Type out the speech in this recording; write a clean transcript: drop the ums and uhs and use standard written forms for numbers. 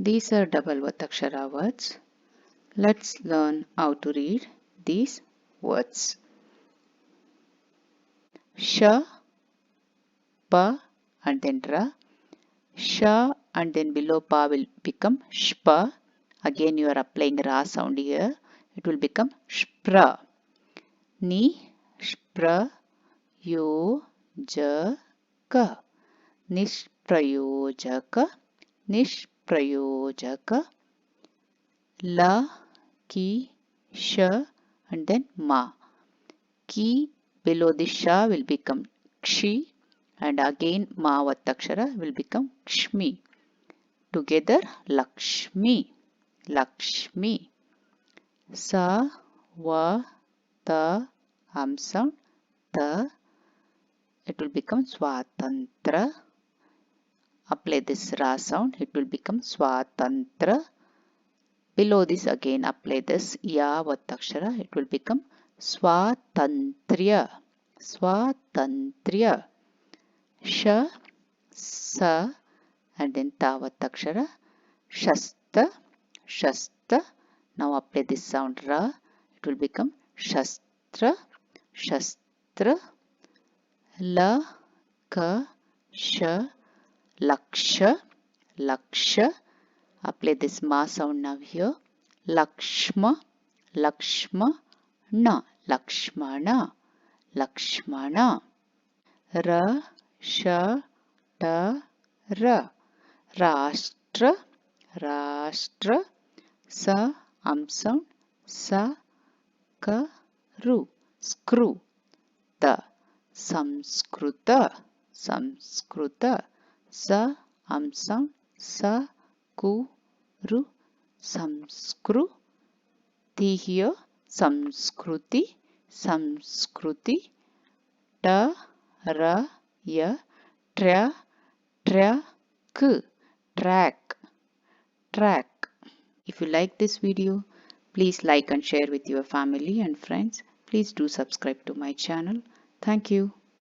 These are double Vatakshara words. Let's learn how to read these words. Sha, Pa and then Ra. Sha and then below Pa will become Shpa. Again you are applying Ra sound here. It will become Shpra. Ni, Shpra, Yo, Ja, Ka. Nishprayojaka. Nishprayojaka. La, Ki, Sha and then Ma. Ki below the Sha will become Kshi and again Ma Vatakshara will become Kshmi. Together Lakshmi. Lakshmi. Sa, Va, Ta, sound. Ta. It will become Swatantra. Apply this Ra sound. It will become Swatantra. Below this again apply this Ya Vatakshara. It will become Swatantriya. Swatantriya. Sha, Sa and then Ta Vatakshara. Shasta. Shasta. Now apply this sound Ra. It will become Shastra. Shastra. La, Ka, Sha, Laksha. Laksha. Apply this Ma sound now here. Lakshma. Lakshma. Na. Lakshmana. Lakshmana. Ra, Sha, Ta, Ra. Rashtra. Rashtra. Sa, sound. Sa, Ka, Ru. Screw. Ta. Samskruta. Samskruta. Sa, sound. Sa, Ku, Ru. Samskru. Ti here. Samskruti. Samskruti. Ta, Ra, Ya. Tra, Tra, K. Track. Track. If you like this video, please like and share with your family and friends. Please do subscribe to my channel. Thank you.